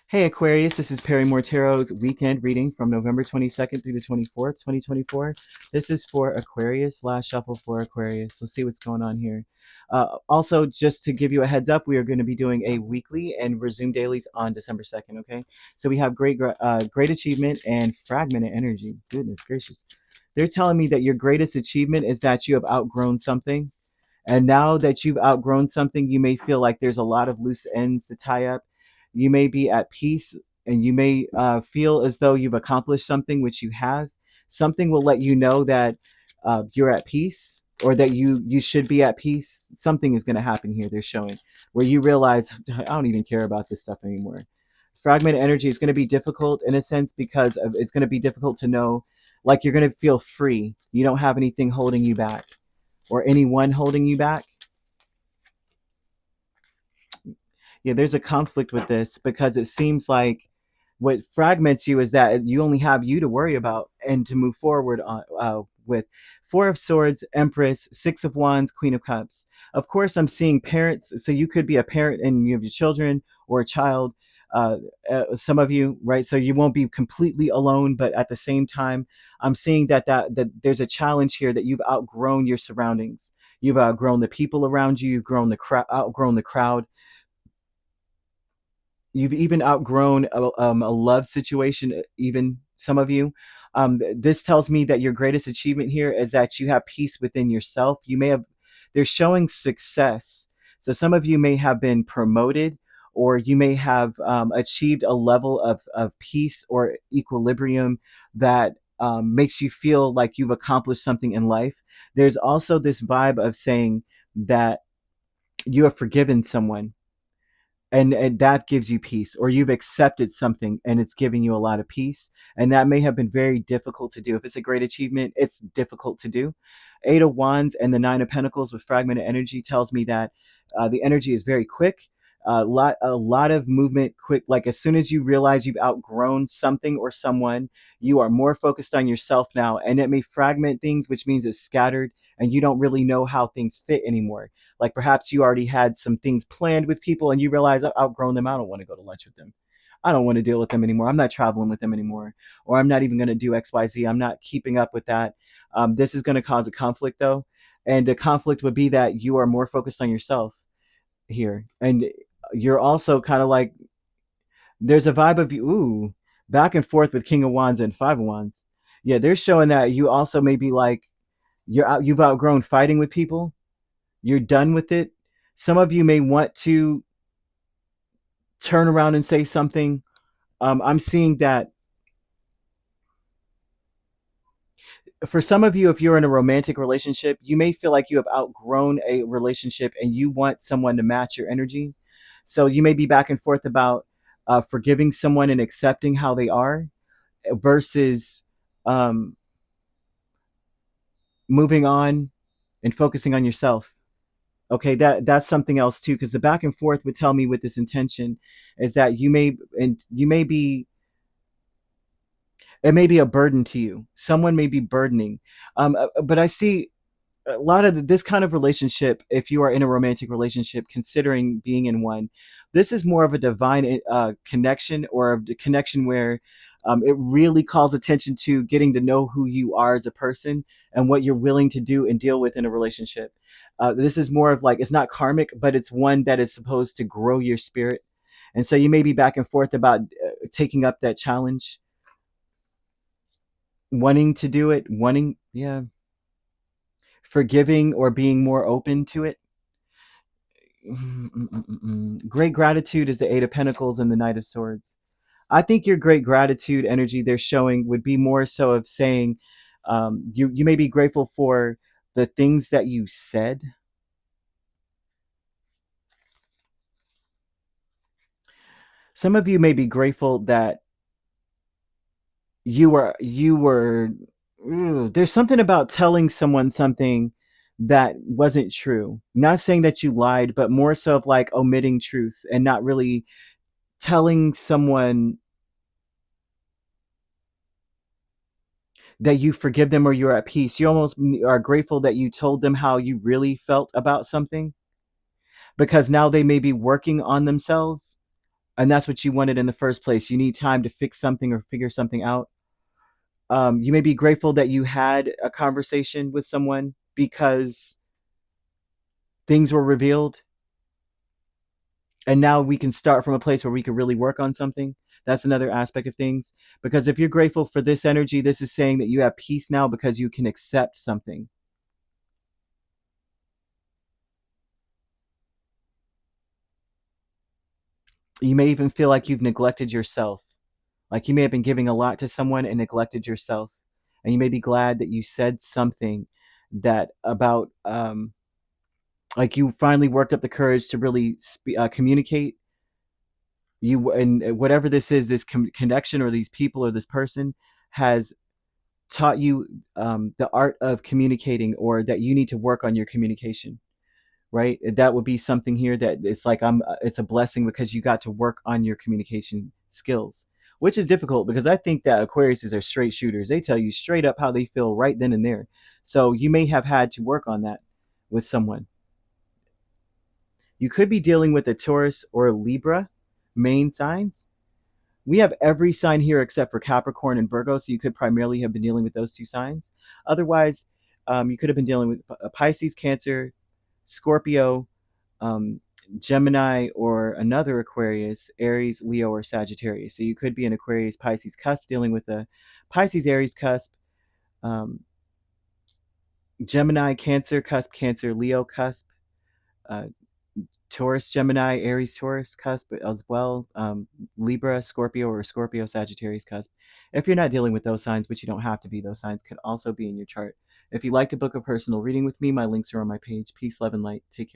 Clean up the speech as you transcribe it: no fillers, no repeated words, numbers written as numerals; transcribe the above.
Hey Aquarius, this is Perrymore Tarot's weekend reading from November 22nd through the 24th, 2024. This is for Aquarius, last shuffle for Aquarius. Let's see what's going on here. Also, just to give you a heads up, we are going to be doing a weekly and resume dailies on December 2nd, okay? So we have great achievement and fragmented energy. Goodness gracious. They're telling me that your greatest achievement is that you have outgrown something. And now that you've outgrown something, you may feel like there's a lot of loose ends to tie up. You may be at peace and you may feel as though you've accomplished something, which you have. Something will let you know that you're at peace or that you should be at peace. Something is going to happen here, they're showing, where you realize, I don't even care about this stuff anymore. Fragmented energy is going to be difficult in a sense because it's going to be difficult to know, like you're going to feel free. You don't have anything holding you back or anyone holding you back. Yeah, there's a conflict with this because it seems like what fragments you is that you only have you to worry about and to move forward on, with. Four of Swords, Empress, Six of Wands, Queen of Cups. Of course, I'm seeing parents. So you could be a parent and you have your children or a child. Some of you, right? So you won't be completely alone, but at the same time, I'm seeing that there's a challenge here that you've outgrown your surroundings. You've outgrown the people around you. You've grown outgrown the crowd. You've even outgrown a love situation, even some of you. This tells me that your greatest achievement here is that you have peace within yourself. You may have, they're showing success. So some of you may have been promoted, or you may have achieved a level of peace or equilibrium that makes you feel like you've accomplished something in life. There's also this vibe of saying that you have forgiven someone, and that gives you peace, or you've accepted something and it's giving you a lot of peace, and that may have been very difficult to do. If it's a great achievement, it's difficult to do. Eight of Wands and the Nine of Pentacles with fragmented energy tells me that the energy is very quick. A lot of movement quick, like as soon as you realize you've outgrown something or someone, you are more focused on yourself now, and it may fragment things, which means it's scattered and you don't really know how things fit anymore. Like perhaps you already had some things planned with people and you realize I've outgrown them. I don't want to go to lunch with them. I don't want to deal with them anymore. I'm not traveling with them anymore. Or I'm not even going to do XYZ. I'm not keeping up with that. This is going to cause a conflict though. And the conflict would be that you are more focused on yourself here. And you're also kind of like, there's a vibe of you, ooh, back and forth with King of Wands and Five of Wands. Yeah, they're showing that you also may be like, you've outgrown fighting with people. You're done with it. Some of you may want to turn around and say something. I'm seeing that for some of you, if you're in a romantic relationship, you may feel like you have outgrown a relationship and you want someone to match your energy. So you may be back and forth about forgiving someone and accepting how they are versus um, moving on and focusing on yourself. Okay, that's something else too, because the back and forth would tell me with this intention is that you may be, it may be a burden to you. Someone may be burdening. But I see a lot of this kind of relationship, if you are in a romantic relationship considering being in one, this is more of a divine connection, or a connection where it really calls attention to getting to know who you are as a person and what you're willing to do and deal with in a relationship. This is more of like, it's not karmic, but it's one that is supposed to grow your spirit. And so you may be back and forth about taking up that challenge, wanting to do it, wanting, yeah, forgiving or being more open to it. Great gratitude is the Eight of Pentacles and the Knight of Swords. I think your great gratitude energy they're showing would be more so of saying, you may be grateful for the things that you said. Some of you may be grateful that you were there's something about telling someone something that wasn't true. Not saying that you lied, but more so of like omitting truth and not really telling someone that you forgive them or you're at peace. You almost are grateful that you told them how you really felt about something, because now they may be working on themselves and that's what you wanted in the first place. You need time to fix something or figure something out. You may be grateful that you had a conversation with someone because things were revealed, and now we can start from a place where we can really work on something. That's another aspect of things. Because if you're grateful for this energy, this is saying that you have peace now because you can accept something. You may even feel like you've neglected yourself. Like you may have been giving a lot to someone and neglected yourself. And you may be glad that you said something that about, like you finally worked up the courage to really communicate. You, and whatever this is, this connection or these people or this person has taught you the art of communicating, or that you need to work on your communication, right? That would be something here that it's like it's a blessing because you got to work on your communication skills, which is difficult because I think that Aquariuses are straight shooters. They tell you straight up how they feel right then and there. So you may have had to work on that with someone. You could be dealing with a Taurus or a Libra main signs. We have every sign here except for Capricorn and Virgo, so you could primarily have been dealing with those two signs. Otherwise, you could have been dealing with Pisces, Cancer, Scorpio, um, Gemini, or another Aquarius, Aries, Leo, or Sagittarius. So you could be an Aquarius Pisces cusp dealing with a Pisces Aries cusp, um, Gemini Cancer cusp, Cancer Leo cusp, uh, Taurus Gemini Aries Taurus cusp as well, Libra Scorpio, or Scorpio Sagittarius cusp. If you're not dealing with those signs, but you don't have to be, those signs could also be in your chart. If you'd like to book a personal reading with me, my links are on my page. Peace, love, and light. Take care.